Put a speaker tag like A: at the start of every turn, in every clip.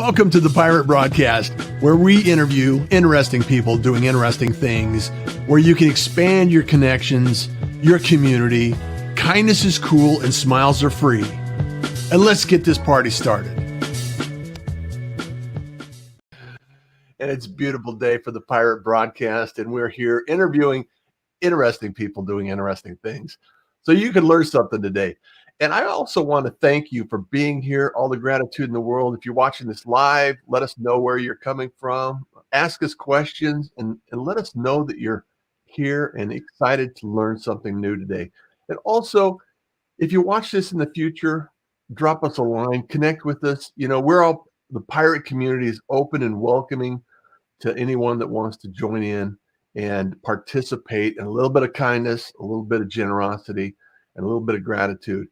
A: Welcome to the Pirate Broadcast, where we interview interesting people doing interesting things, where you can expand your connections, your community. Kindness is cool and smiles are free. And let's get this party started. And it's a beautiful day for the Pirate Broadcast, and we're here interviewing interesting people doing interesting things. So you can learn something today. And I also want to thank you for being here, all the gratitude in the world. If you're watching this live, let us know where you're coming from. Ask us questions and let us know that you're here and excited to learn something new today. And also, if you watch this in the future, drop us a line, connect with us. You know, the pirate community is open and welcoming to anyone that wants to join in and participate in a little bit of kindness, a little bit of generosity, and a little bit of gratitude.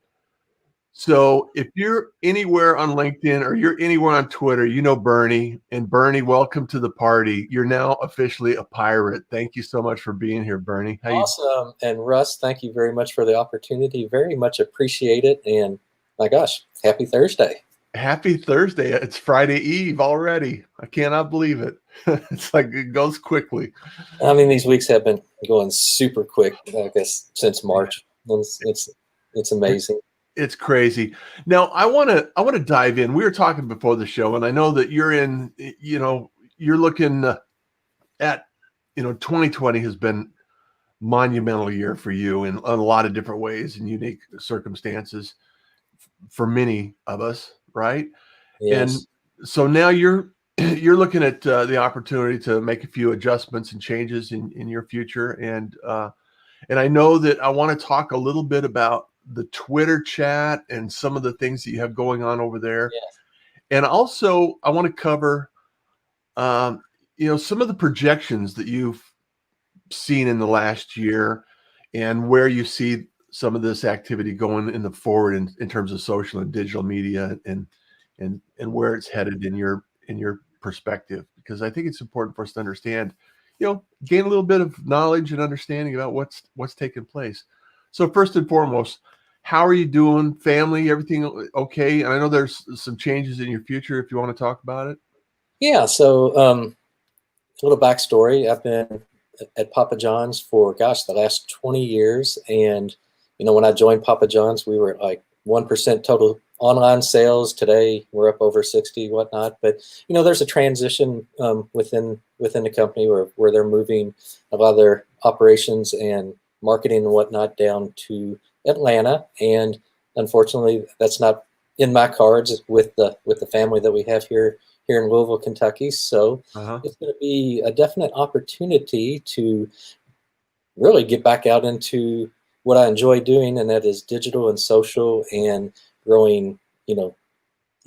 A: So if you're anywhere on LinkedIn or you're anywhere on Twitter, you know Bernie. And Bernie, welcome to the party. You're now officially a pirate. Thank you so much for being here, Bernie.
B: Awesome. And Russ, thank you very much for the opportunity. Very much appreciate it. And my gosh, happy Thursday.
A: Happy Thursday. It's Friday Eve already. I cannot believe it. It's like it goes quickly.
B: I mean, these weeks have been going super quick, I guess, since March. It's amazing.
A: It's crazy. Now, I want to dive in. We were talking before the show, and I know that you're looking at, 2020 has been monumental year for you in a lot of different ways and unique circumstances for many of us, right?
B: Yes.
A: And so now you're looking at the opportunity to make a few adjustments and changes in your future. And I know that I want to talk a little bit about the Twitter chat and some of the things that you have going on over there.
B: Yes.
A: And also I want to cover, some of the projections that you've seen in the last year and where you see some of this activity going in the forward in terms of social and digital media and where it's headed in your perspective, because I think it's important for us to understand, gain a little bit of knowledge and understanding about what's taking place. So first and foremost, how are you doing? Family, everything okay? And I know there's some changes in your future if you want to talk about it.
B: Yeah. So a little backstory. I've been at Papa John's for, the last 20 years. And, when I joined Papa John's, we were like 1% total online sales. Today, we're up over 60, whatnot. But, there's a transition within the company where they're moving a lot of their operations and marketing and whatnot down to Atlanta. And unfortunately, that's not in my cards with the family that we have here in Louisville, Kentucky. So It's going to be a definite opportunity to really get back out into what I enjoy doing, and that is digital and social and growing,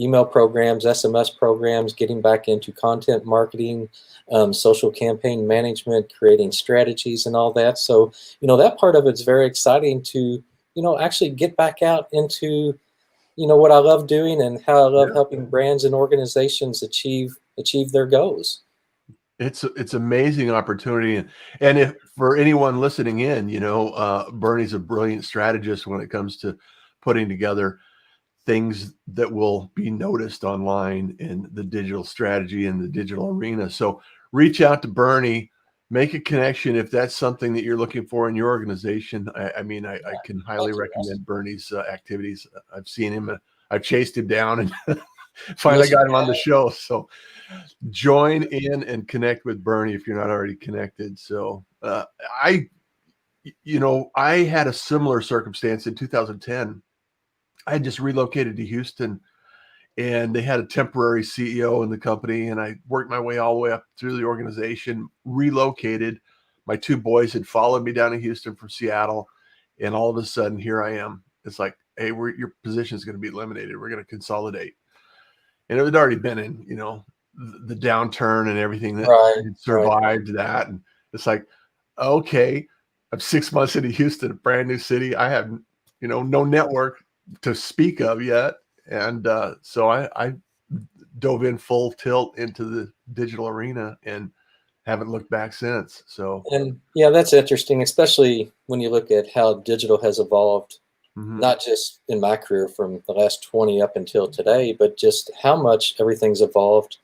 B: email programs, SMS programs, getting back into content marketing, social campaign management, creating strategies and all that. So, that part of it's very exciting to, actually get back out into, what I love doing and how I love helping brands and organizations achieve their goals.
A: It's amazing opportunity. And if for anyone listening in, Bernie's a brilliant strategist when it comes to putting together things that will be noticed online in the digital strategy and the digital arena. So reach out to Bernie, make a connection if that's something that you're looking for in your organization. I can highly recommend Bernie's activities. I've seen him, I've chased him down and finally got him on the show. So join in and connect with Bernie if you're not already connected. So I had a similar circumstance in 2010. I had just relocated to Houston, and they had a temporary CEO in the company, and I worked my way all the way up through the organization, relocated. My two boys had followed me down to Houston from Seattle, and all of a sudden, here I am. It's like, hey, your position is going to be eliminated. We're going to consolidate. And it had already been in, the downturn and everything that had survived that. And it's like, okay, I'm 6 months into Houston, a brand new city. I have, no network to speak of yet. And so I dove in full tilt into the digital arena and haven't looked back since. So,
B: and yeah, that's interesting, especially when you look at how digital has evolved
A: Hmm.
B: not just in my career from the last 20 up until today, but just how much everything's evolved,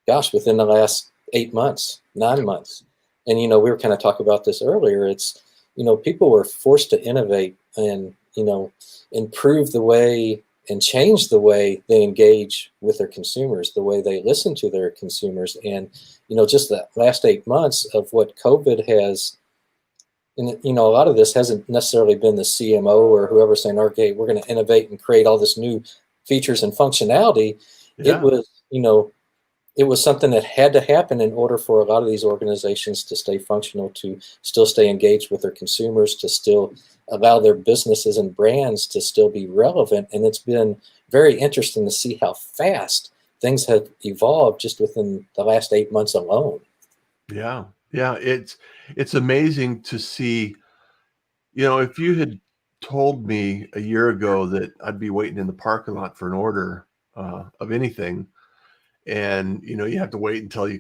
B: gosh, within the last 8 months, 9 months. And, we were kind of talking about this earlier. It's, people were forced to innovate and, improve the way and change the way they engage with their consumers, the way they listen to their consumers. And, just the last 8 months of what COVID has, and, a lot of this hasn't necessarily been the CMO or whoever saying, okay, we're going to innovate and create all this new features and functionality. It
A: Yeah.
B: was, it was something that had to happen in order for a lot of these organizations to stay functional, to still stay engaged with their consumers, to still allow their businesses and brands to still be relevant. And it's been very interesting to see how fast things have evolved just within the last 8 months alone.
A: Yeah. Yeah. It's amazing to see, if you had told me a year ago that I'd be waiting in the parking lot for an order of anything, and you have to wait until you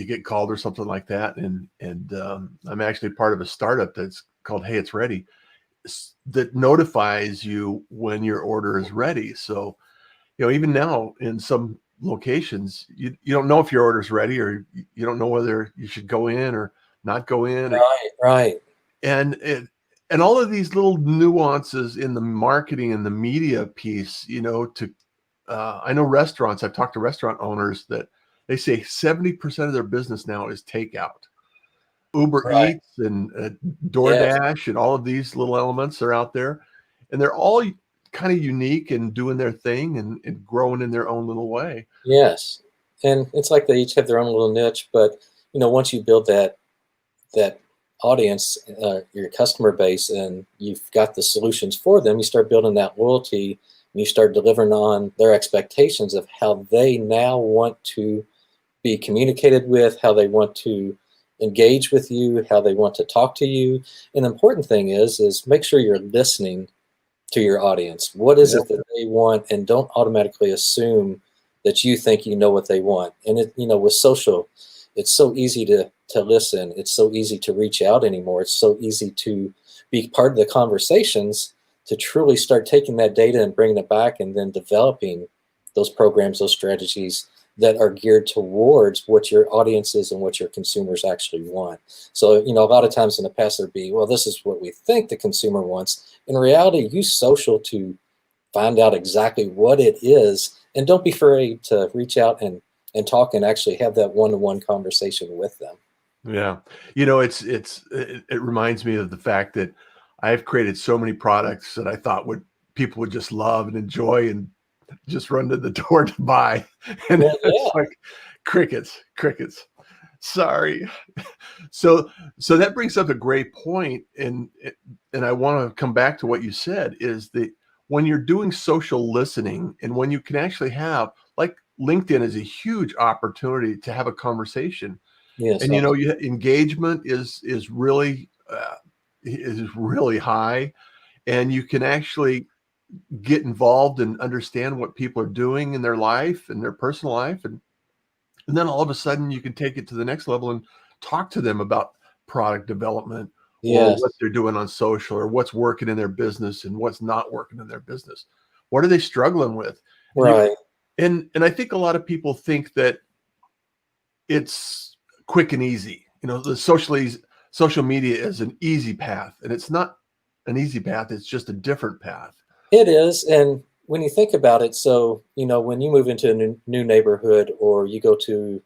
A: get called or something like that, and I'm actually part of a startup that's called Hey It's Ready, that notifies you when your order is ready. So even now in some locations, you don't know if your order is ready, or you don't know whether you should go in or not go in.
B: Right, right.
A: And and all of these little nuances in the marketing and the media piece, to I know restaurants, I've talked to restaurant owners that they say 70% of their business now is takeout. Uber
B: Right.
A: Eats and
B: Yes.
A: DoorDash and all of these little elements are out there, and they're all kind of unique and doing their thing and growing in their own little way.
B: Yes. And it's like they each have their own little niche, but once you build that audience, your customer base, and you've got the solutions for them, you start building that loyalty, and you start delivering on their expectations of how they now want to be communicated with, how they want to engage with you, how they want to talk to you. And the important thing is make sure you're listening to your audience. What is
A: Yeah.
B: it that they want? And don't automatically assume that you think you know what they want. And with social, it's so easy to listen. It's so easy to reach out anymore. It's so easy to be part of the conversations, to truly start taking that data and bringing it back, and then developing those programs, those strategies that are geared towards what your audiences and what your consumers actually want. So, a lot of times in the past there'd be, well, this is what we think the consumer wants. In reality, use social to find out exactly what it is, and don't be afraid to reach out and talk and actually have that one-to-one conversation with them.
A: Yeah. It reminds me of the fact that I've created so many products that I thought people would just love and enjoy and just run to the door to buy. And
B: Well,
A: it's
B: yeah,
A: like crickets. Sorry. So that brings up a great point, and I want to come back to what you said, is that when you're doing social listening, and when you can actually have, like, LinkedIn is a huge opportunity to have a conversation,
B: yes,
A: and engagement is really high, and you can actually get involved and understand what people are doing in their life and their personal life, and then all of a sudden you can take it to the next level and talk to them about product development, or what
B: yes,
A: they're doing on social, or what's working in their business and what's not working in their business. What are they struggling with? And you
B: right.
A: and I think a lot of people think that it's quick and easy. The social media is an easy path, and it's not an easy path. It's just a different path.
B: It is. And when you think about it, so, when you move into a new neighborhood, or you go to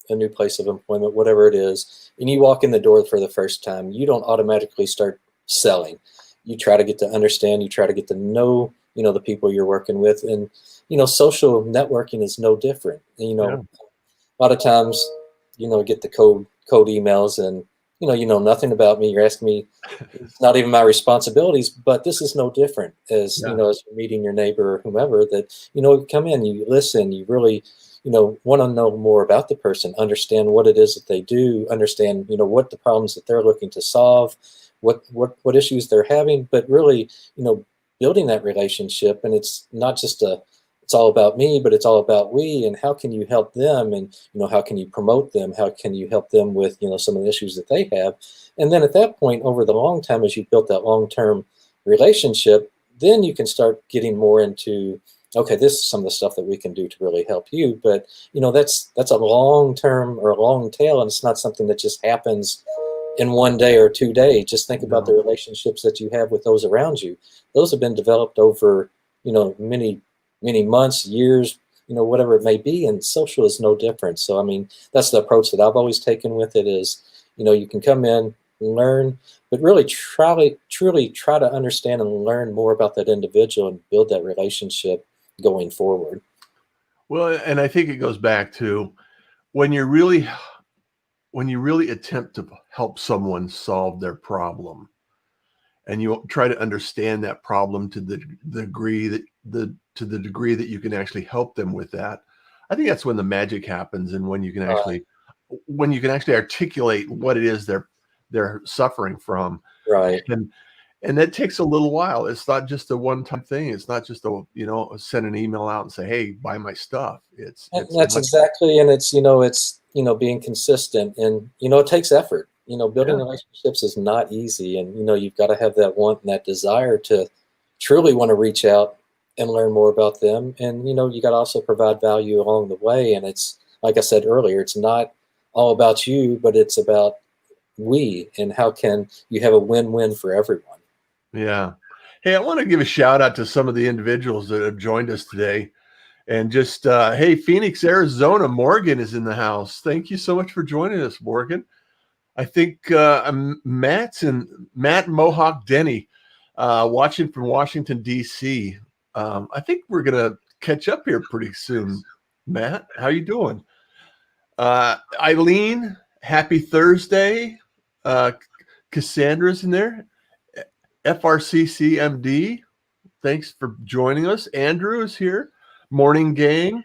B: a new place of employment, whatever it is, and you walk in the door for the first time, you don't automatically start selling. You try to get to understand, you try to get to know, the people you're working with. And, social networking is no different.
A: Yeah.
B: A lot of times, get the code emails, and you know nothing about me. You're asking me, it's not even my responsibilities, but this is no different as
A: Yeah.
B: as you're meeting your neighbor or whomever, that you come in, you listen, you really want to know more about the person, understand what it is that they do, understand what the problems that they're looking to solve, what issues they're having, but really building that relationship. And it's not just it's all about me, but it's all about we, and how can you help them, and how can you promote them, how can you help them with some of the issues that they have. And then at that point, over the long time, as you've built that long-term relationship, then you can start getting more into, okay, this is some of the stuff that we can do to really help you. But that's a long term or a long tail, and it's not something that just happens in 1 day or 2 days. Just think about the relationships that you have with those around you. Those have been developed over many months, years, whatever it may be, and social is no different. So I mean, that's the approach that I've always taken with it is, you can come in, learn, but really truly try to understand and learn more about that individual and build that relationship going forward.
A: Well, and I think it goes back to when you really attempt to help someone solve their problem, and you try to understand that problem to the degree that you can actually help them with that, I think that's when the magic happens, and when you can actually articulate what it is they're suffering from.
B: Right.
A: And that takes a little while. It's not just a one-time thing. It's not just send an email out and say, hey, buy my stuff. It's
B: That's exactly, and it's being consistent, and it takes effort. Building relationships is not easy, and you've got to have that want and that desire to truly want to reach out and learn more about them, and you got to also provide value along the way. And it's like I said earlier, it's not all about you, but it's about we, and how can you have a win-win for everyone.
A: Yeah. Hey, I want to give a shout out to some of the individuals that have joined us today. And just, hey, Phoenix, Arizona, Morgan is in the house. Thank you so much for joining us, Morgan. I think Matt Mohawk Denny watching from Washington, D.C. I think we're going to catch up here pretty soon. Matt, how you doing? Eileen, happy Thursday. Cassandra's in there. FRCC MD, thanks for joining us. Andrew is here. Morning gang.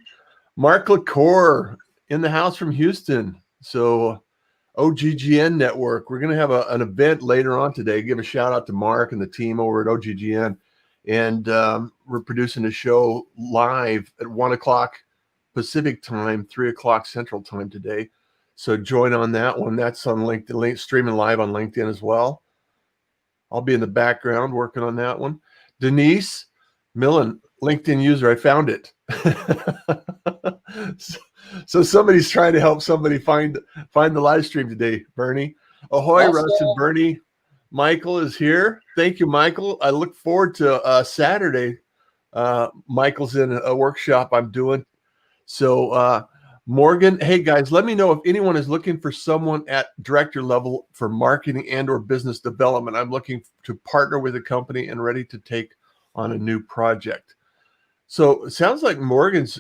A: Mark LaCour in the house from Houston. So OGGN Network, we're going to have an event later on today. Give a shout out to Mark and the team over at OGGN. And we're producing a show live at 1 o'clock Pacific time, 3 o'clock Central time today. So join on that one. That's on LinkedIn, streaming live on LinkedIn as well. I'll be in the background working on that one. Denise Millen, LinkedIn user, I found it. So somebody's trying to help somebody find the live stream today, Bernie. Ahoy,
B: Awesome.
A: Russ and Bernie. Michael is here. Thank you, Michael. I look forward to Saturday. Michael's in a workshop I'm doing. So Morgan, hey guys, let me know if anyone is looking for someone at director level for marketing and or business development. I'm looking to partner with a company and ready to take on a new project. So it sounds like Morgan's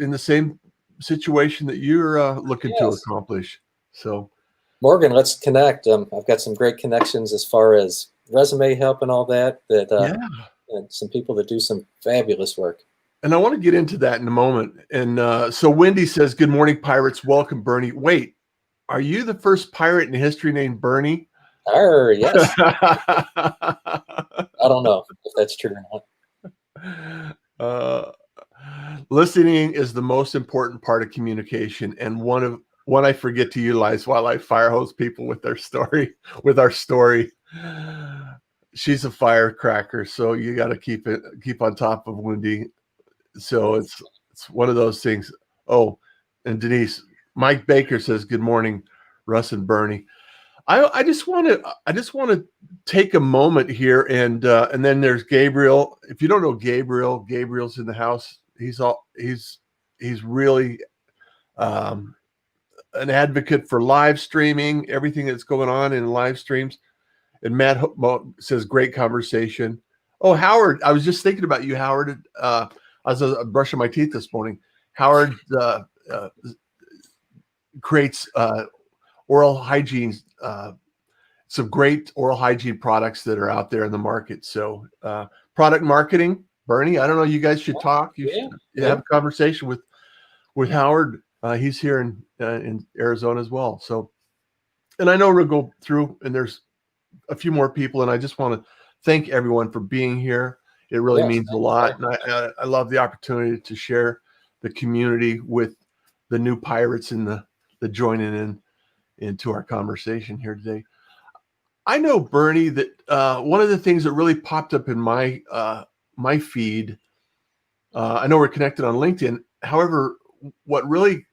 A: in the same situation that you're looking to accomplish. So
B: Morgan, let's connect. I've got some great connections as far as resume help and all that, and some people that do some fabulous work.
A: And I want to get into that in a moment. And so Wendy says, good morning, pirates. Welcome, Bernie. Wait, are you the first pirate in history named Bernie?
B: Yes. I don't know if that's true or
A: not. Listening is the most important part of communication, and one I forget to utilize while I fire hose people with our story. She's a firecracker, so you got to keep on top of Wendy. So it's one of those things. Oh, and Denise, Mike Baker says, good morning, Russ and Bernie. I just want to take a moment here, and then there's Gabriel. If you don't know Gabriel's in the house. He's really an advocate for live streaming, everything that's going on in live streams. And Matt says, great conversation. Oh, Howard, I was just thinking about you, Howard. I was brushing my teeth this morning. Howard creates oral hygiene, some great oral hygiene products that are out there in the market. So product marketing, Bernie, I don't know, you guys should talk. You should have a conversation with Howard. He's here in Arizona as well. So, and I know we'll go through, and there's a few more people, and I just want to thank everyone for being here. It really means a lot. And I love the opportunity to share the community with the new pirates and the joining into our conversation here today. I know, Bernie, that one of the things that really popped up in my feed, I know we're connected on LinkedIn. However, what really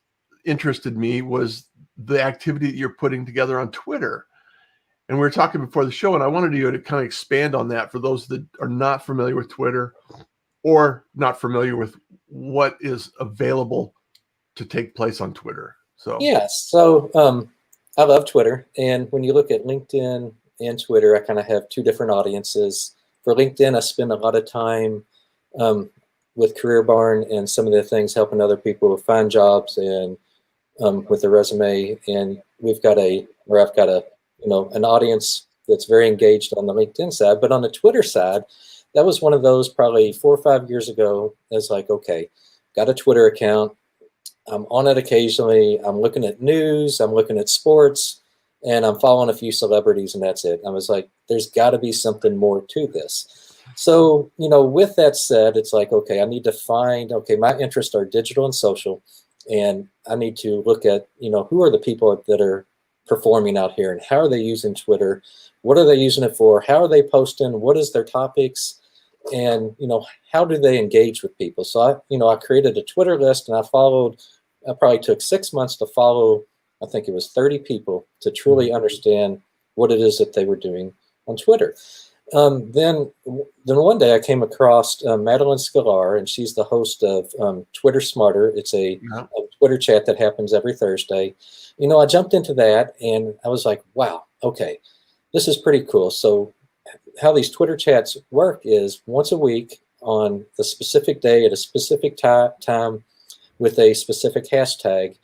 A: interested me was the activity that you're putting together on Twitter. And we were talking before the show, and I wanted you to kind of expand on that for those that are not familiar with Twitter or not familiar with what is available to take place on Twitter. So
B: Yeah, so I love Twitter. And when you look at LinkedIn and Twitter, I kind of have two different audiences. For LinkedIn, I spend a lot of time with Career Barn and some of the things helping other people find jobs and with their resume. And I've got an audience that's very engaged on the LinkedIn side. But on the Twitter side, that was one of those probably 4 or 5 years ago. It's like, okay, got a Twitter account. I'm on it occasionally. I'm looking at news. I'm looking at sports, and I'm following a few celebrities, and that's it. I was like, there's got to be something more to this. So, with that said, it's like, okay, I need to find, okay, my interests are digital and social, and I need to look at, who are the people that are performing out here, and how are they using Twitter? What are they using it for? How are they posting? What is their topics? And, how do they engage with people? So I created a Twitter list, and I probably took 6 months to follow, I think it was 30 people to truly understand what it is that they were doing on Twitter. Then one day I came across Madeline Sklar, and she's the host of Twitter Smarter. It's a Twitter chat that happens every Thursday. I jumped into that, and I was like, wow, okay, this is pretty cool. So how these Twitter chats work is once a week on the specific day at a specific time with a specific hashtag,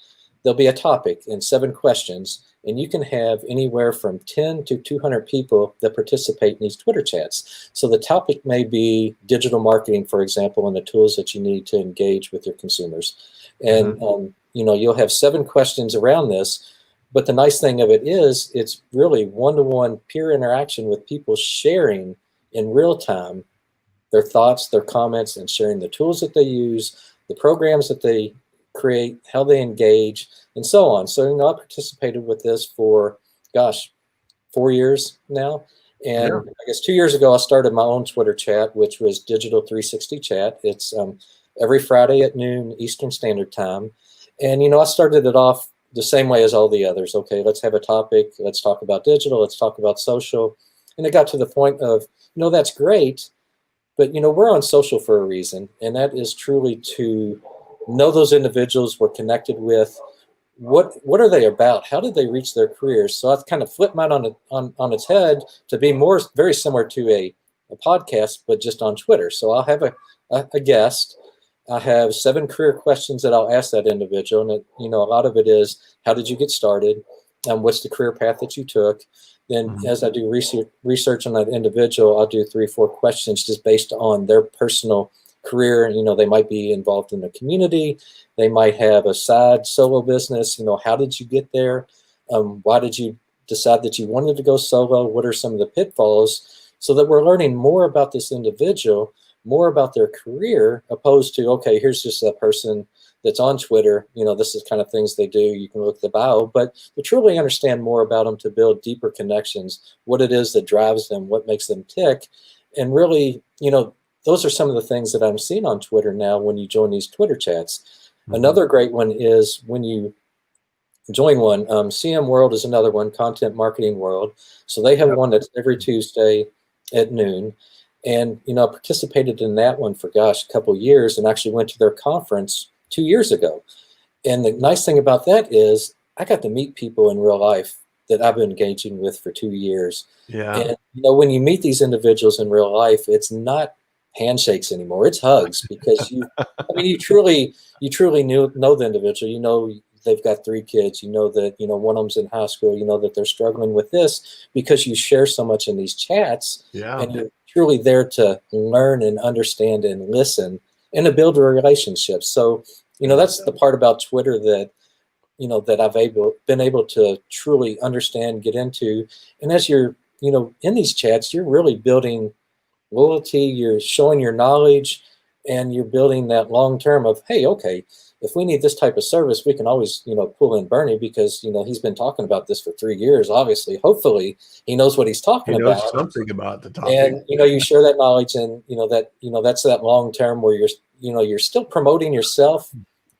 B: there'll be a topic and 7 questions, and you can have anywhere from 10 to 200 people that participate in these Twitter chats. So the topic may be digital marketing, for example, and the tools that you need to engage with your consumers. And you'll have 7 questions around this. But the nice thing of it is it's really one-to-one peer interaction with people sharing in real time their thoughts, their comments, and sharing the tools that they use, the programs that they create, how they engage, and so on. So I participated with this for, 4 years now. And I guess 2 years ago, I started my own Twitter chat, which was Digital 360 Chat. It's every Friday at noon Eastern Standard Time. And, I started it off the same way as all the others. Okay, let's have a topic. Let's talk about digital. Let's talk about social. And it got to the point of, that's great, but, we're on social for a reason. And that is truly to know those individuals we're connected with. What are they about? How did they reach their careers? So I've kind of flipped mine on its head to be very similar to a podcast, but just on Twitter. So I'll have a guest. I have 7 career questions that I'll ask that individual. And, a lot of it is, how did you get started? What's the career path that you took? Then as I do research on that individual, I'll do 3 or 4 questions just based on their personal career. They might be involved in the community. They might have a side solo business. How did you get there? Why did you decide that you wanted to go solo? What are some of the pitfalls? So that we're learning more about this individual, more about their career, opposed to, okay, here's just a person that's on Twitter. This is kind of things they do. You can look at the bio, but to truly understand more about them, to build deeper connections, what it is that drives them, what makes them tick. And really, those are some of the things that I'm seeing on Twitter now when you join these Twitter chats. Another great one is when you join one, CM World is another one, Content Marketing World. So they have one that's every Tuesday at noon. And, I participated in that one for, a couple of years, and actually went to their conference 2 years ago. And the nice thing about that is I got to meet people in real life that I've been engaging with for 2 years.
A: Yeah.
B: And, when you meet these individuals in real life, it's not handshakes anymore. It's hugs, because you truly know the individual. They've got 3 kids. That, one of them's in high school. That they're struggling with this, because you share so much in these chats.
A: Yeah.
B: And you're truly there to learn and understand and listen and to build a relationship. So, that's the part about Twitter that, that I've been able to truly understand, get into. And as you're, in these chats, you're really building loyalty. You're showing your knowledge. and you're building that long term of, hey, okay, if we need this type of service, we can always, pull in Bernie because, he's been talking about this for 3 years. Obviously, hopefully he knows what he's talking
A: He knows
B: about.
A: something about the topic.
B: And, you share that knowledge, and, that's that long term where you're still promoting yourself,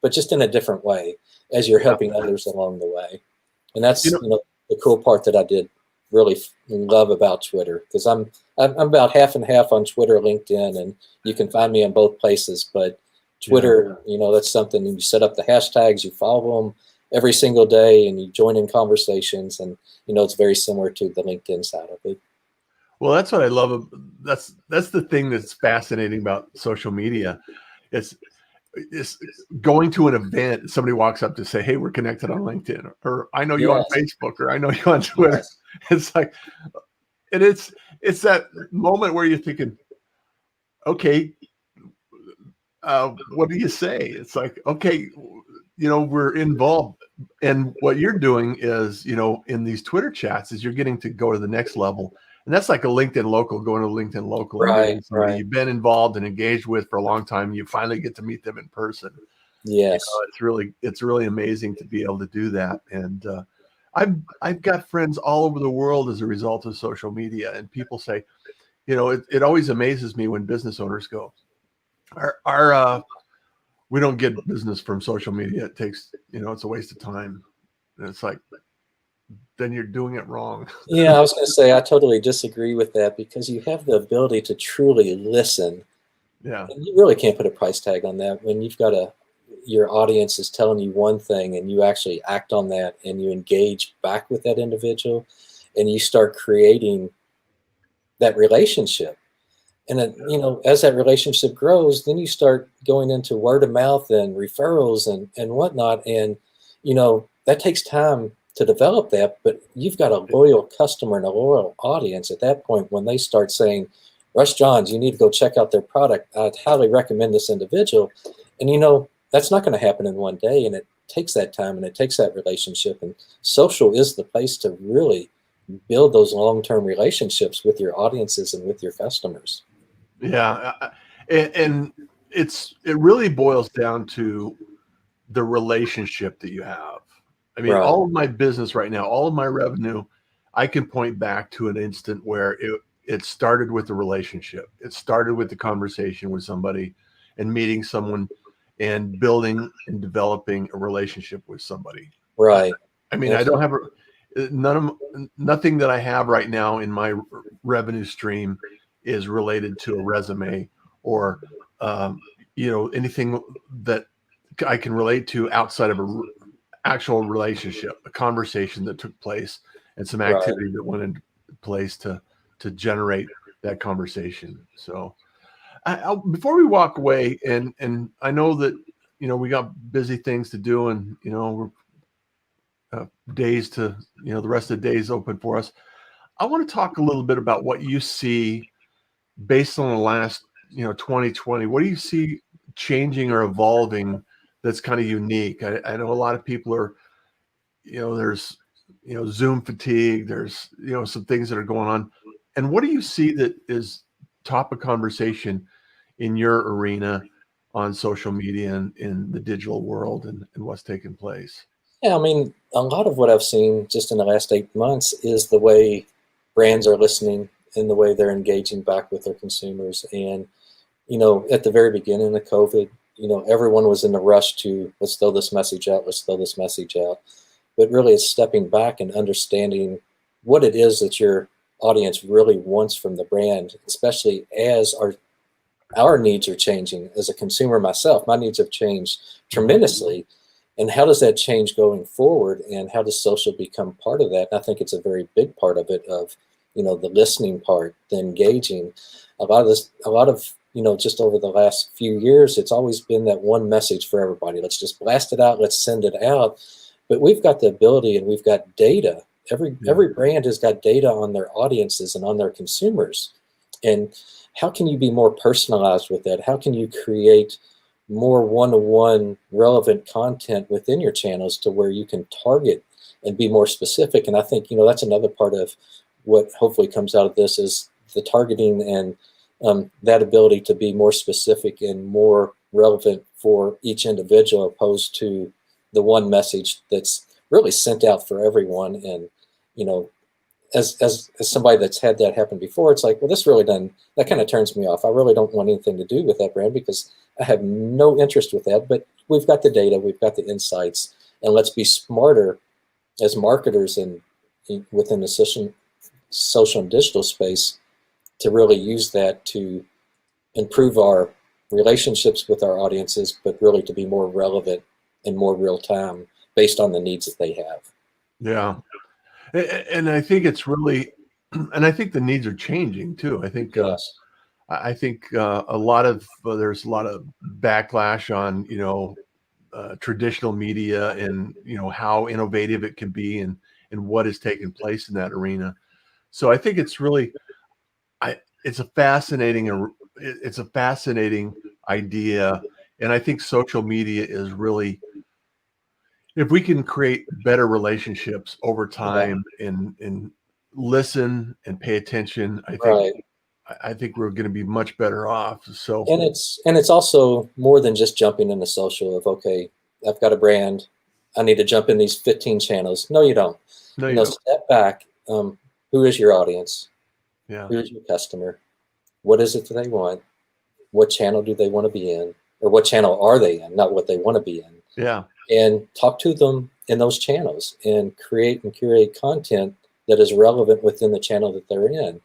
B: but just in a different way as you're helping others along the way. And that's, the cool part that I did really love about Twitter, because I'm about half and half on Twitter, LinkedIn, and you can find me on both places. But Twitter, that's something you set up the hashtags, you follow them every single day, and you join in conversations, and it's very similar to the LinkedIn side of it.
A: Well, that's what I love. That's the thing that's fascinating about social media. It's going to an event, somebody walks up to say, hey, we're connected on LinkedIn, or I know you on Facebook, or I know you on Twitter.
B: Yes.
A: It's like, and it's that moment where you're thinking, okay, what do you say? It's like, okay, we're involved. And what you're doing is, in these Twitter chats, is you're getting to go to the next level. And that's like a LinkedIn local, going to LinkedIn local, and getting somebody you've been involved and engaged with for a long time. You finally get to meet them in person.
B: Yes.
A: It's really amazing to be able to do that. And I've got friends all over the world as a result of social media. And people say, it always amazes me when business owners go, we don't get business from social media. It takes, it's a waste of time. And it's like, then you're doing it wrong.
B: Yeah, I was going to say, I totally disagree with that, because you have the ability to truly listen.
A: Yeah.
B: And you really can't put a price tag on that when you've got your audience is telling you one thing, and you actually act on that, and you engage back with that individual, and you start creating that relationship. And then, as that relationship grows, then you start going into word of mouth and referrals and whatnot. And, that takes time to develop that, but you've got a loyal customer and a loyal audience at that point when they start saying, Russ Johns, you need to go check out their product. I'd highly recommend this individual. And, that's not going to happen in one day. And it takes that time, and it takes that relationship. And social is the place to really build those long-term relationships with your audiences and with your customers.
A: Yeah. And it really boils down to the relationship that you have. I mean, all of my business right now, all of my revenue, I can point back to an instant where it started with the relationship. It started with the conversation with somebody and meeting someone and building and developing a relationship with somebody.
B: Right.
A: I mean, I don't have nothing that I have right now in my revenue stream is related to a resume or, anything that I can relate to outside of a actual relationship, a conversation that took place, and some activity that went into place to generate that conversation. So before we walk away, and I know that, we got busy things to do, and, we're days to, the rest of the day is open for us. I want to talk a little bit about what you see based on the last, 2020. What do you see changing or evolving that's kind of unique? I know a lot of people are, there's, Zoom fatigue. There's, some things that are going on. And what do you see that is top of conversation in your arena on social media and in the digital world, and what's taking place?
B: Yeah, I mean, a lot of what I've seen just in the last 8 months is the way brands are listening and the way they're engaging back with their consumers. And, at the very beginning of COVID, everyone was in the rush to, let's throw this message out, let's throw this message out. But really it's stepping back and understanding what it is that your audience really wants from the brand, especially as our needs are changing. As a consumer myself, my needs have changed tremendously. And how does that change going forward? And how does social become part of that? And I think it's a very big part of it, of, the listening part, the engaging. A lot of, just over the last few years, it's always been that one message for everybody. Let's just blast it out. Let's send it out. But we've got the ability, and we've got data. Every brand has got data on their audiences and on their consumers. And how can you be more personalized with that? How can you create more one-to-one relevant content within your channels to where you can target and be more specific? And I think, that's another part of what hopefully comes out of this is the targeting and that ability to be more specific and more relevant for each individual, opposed to the one message that's really sent out for everyone. And, you know, as somebody that's had that happen before, it's like, well, this really doesn't, that kind of turns me off. I really don't want anything to do with that brand because I have no interest with that. But we've got the data, we've got the insights, and let's be smarter as marketers and within the social and digital space to really use that to improve our relationships with our audiences, but really to be more relevant and more real time based on the needs that they have.
A: Yeah. And I think it's really, and I think the needs are changing too. I think,
B: Yes.
A: I think a lot of, there's a lot of backlash on, you know, traditional media and, you know, how innovative it can be and what is taking place in that arena. So I think it's really, it's a fascinating, it's a fascinating idea. And I think social media is really, if we can create better relationships over
B: Yeah.
A: time and listen and pay attention,
B: Right.
A: I think we're going to be much better off. So
B: And it's also more than just jumping into social of, okay, I've got a brand, I need to jump in these 15 channels. No, you don't.
A: no,
B: You
A: you
B: know,
A: don't.
B: step back. Who is your audience?
A: Yeah,
B: Who is your customer? What is it that they want? What channel do they want to be in? Or what channel are they in? Not what they want to be in.
A: yeah,
B: And talk to them in those channels and create and curate content that is relevant within the channel that they're in.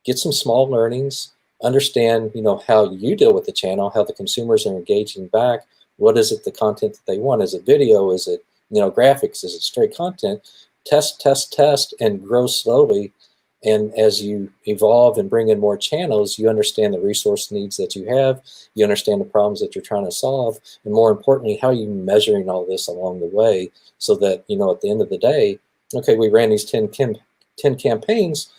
B: Get some small learnings, understand, you know, how you deal with the channel, how the consumers are engaging back. What is it, the content that they want? Is it video? Is it, you know, graphics? Is it straight content? Test, and grow slowly. And as you evolve and bring in more channels, you understand the resource needs that you have, you understand the problems that you're trying to solve, and more importantly, how are you measuring all this along the way so that, you know, at the end of the day, okay, we ran these 10 campaigns,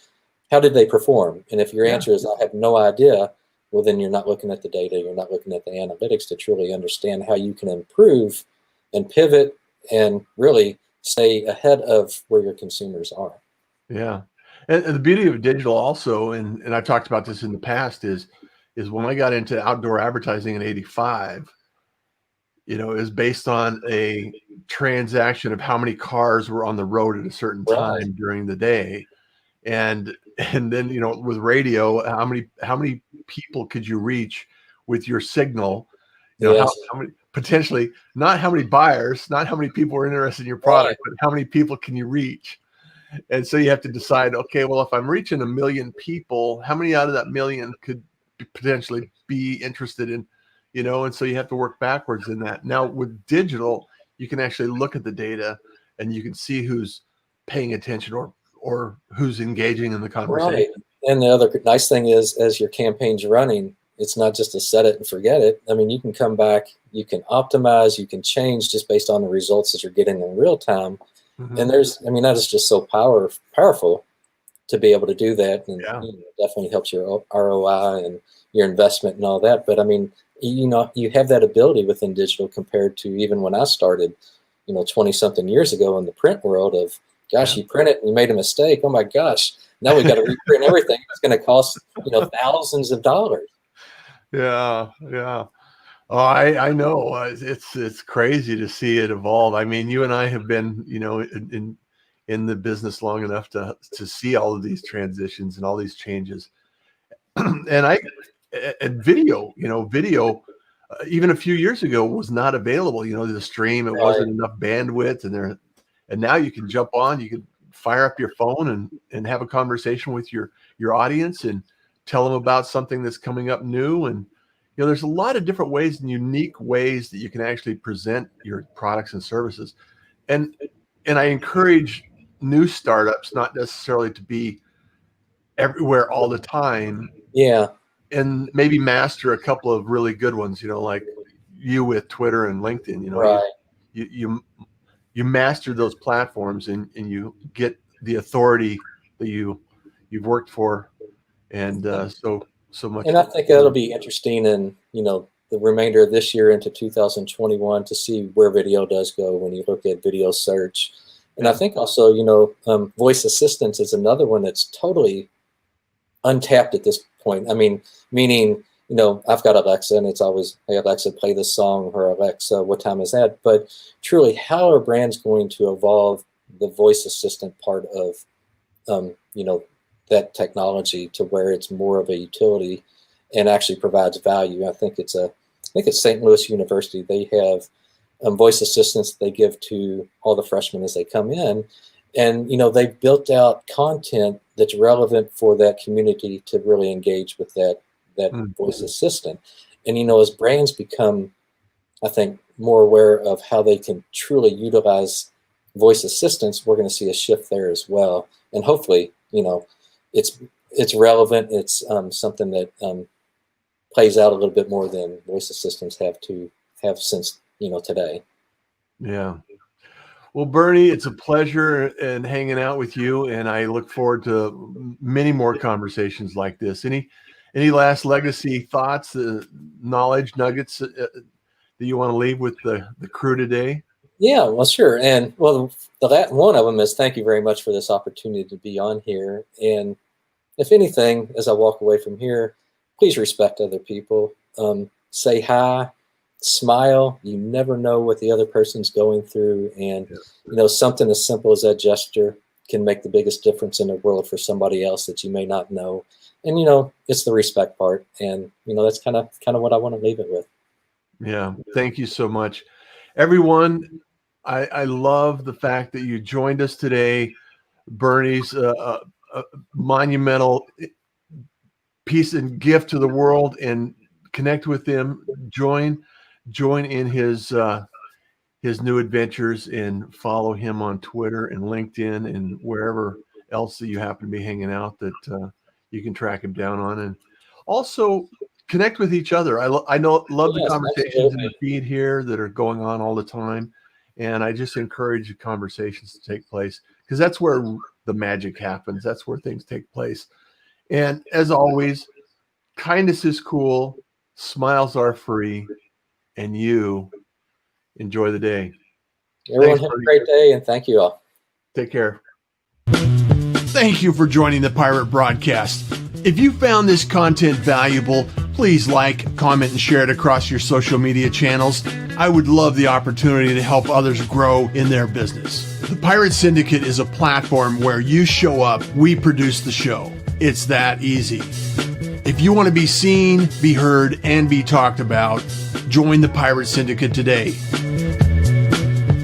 B: how did they perform? And if your
A: yeah,
B: answer is, I have no idea, well, then you're not looking at the data, you're not looking at the analytics to truly understand how you can improve and pivot and really stay ahead of where your consumers are.
A: yeah. And the beauty of digital also, and I've talked about this in the past, is when I got into outdoor advertising in '85, you know, it was based on a transaction of how many cars were on the road at a certain
B: Right.
A: time during the day. And then, you know, with radio, how many people could you reach with your signal? You know,
B: Yes.
A: how many, potentially, not how many buyers, not how many people are interested in your
B: Right.
A: product, but how many people can you reach? And so you have to decide, okay, well, if I'm reaching 1 million people, how many out of that million could potentially be interested in, you know? And so you have to work backwards in that. Now with digital, you can actually look at the data and you can see who's paying attention or who's engaging in the conversation.
B: Right. And the other nice thing is, as your campaign's running, it's not just a set it and forget it. I mean, you can come back, you can optimize, you can change just based on the results that you're getting in real time.
A: Mhm.
B: And I mean, that is just so powerful to be able to do that. And,
A: Yeah.
B: you know, definitely helps your ROI and your investment and all that. But I mean, you know, you have that ability within digital compared to even when I started, you know, 20 something years ago in the print world of, gosh,
A: Yeah.
B: you print it and you made a mistake. Oh my gosh. Now we got to reprint everything. It's going to cost, you know, thousands of dollars.
A: Yeah. Yeah. Oh, I know. It's crazy to see it evolve. I mean, you and I have been, you know, in the business long enough to see all of these transitions and all these changes. And and video, you know, video, even a few years ago was not available. You know, the stream, it
B: Right.
A: wasn't enough bandwidth, and now you can jump on, you can fire up your phone and have a conversation with your audience and tell them about something that's coming up new. And you know, there's a lot of different ways and unique ways that you can actually present your products and services. And and I encourage new startups not necessarily to be everywhere all the time,
B: Yeah.
A: and maybe master a couple of really good ones, you know, like you with Twitter and LinkedIn. You know,
B: Right.
A: you you you master those platforms and you get the authority that you've worked for, and so much.
B: And I think that'll be interesting in, you know, the remainder of this year into 2021 to see where video does go when you look at video search. And I
A: Yeah,
B: think also, you know, voice assistance is another one that's totally untapped at this point. I mean, meaning, I've got Alexa and it's always, hey, Alexa, play this song, or Alexa, what time is that? But truly, how are brands going to evolve the voice assistant part of, that technology to where it's more of a utility and actually provides value? I think it's St. Louis University. They have voice assistants they give to all the freshmen as they come in. And, they've built out content that's relevant for that community to really engage with that voice assistant. And, as brands become, I think, more aware of how they can truly utilize voice assistants, we're going to see a shift there as well. And hopefully, it's relevant. It's something that plays out a little bit more than voice assistants have since, today.
A: Yeah. Well, Bernie, it's a pleasure and hanging out with you, and I look forward to many more conversations like this. Any last legacy thoughts, knowledge nuggets that you want to leave with the crew today?
B: Yeah, well, sure. And well, one of them is thank you very much for this opportunity to be on here. And if anything, as I walk away from here, please respect other people. Say hi. Smile. You never know what the other person's going through, and something as simple as that gesture can make the biggest difference in the world for somebody else that you may not know. And it's the respect part, and that's kind of what I want to leave it with.
A: Yeah, thank you so much, everyone. I love the fact that you joined us today. Bernie's a monumental piece and gift to the world, and connect with him. Join in his new adventures, and follow him on Twitter and LinkedIn and wherever else that you happen to be hanging out that you can track him down on, and also connect with each other. I love the conversations in the feed here that are going on all the time, and I just encourage the conversations to take place, because that's where the magic happens. That's where things take place. And as always, kindness is cool, smiles are free, and you enjoy the day.
B: Everyone have a great day, and thank you all.
A: Take care. Thank you for joining the Pirate Broadcast. If you found this content valuable, please like, comment, and share it across your social media channels. I would love the opportunity to help others grow in their business. The Pirate Syndicate is a platform where you show up, we produce the show. It's that easy. If you want to be seen, be heard, and be talked about, join the Pirate Syndicate today.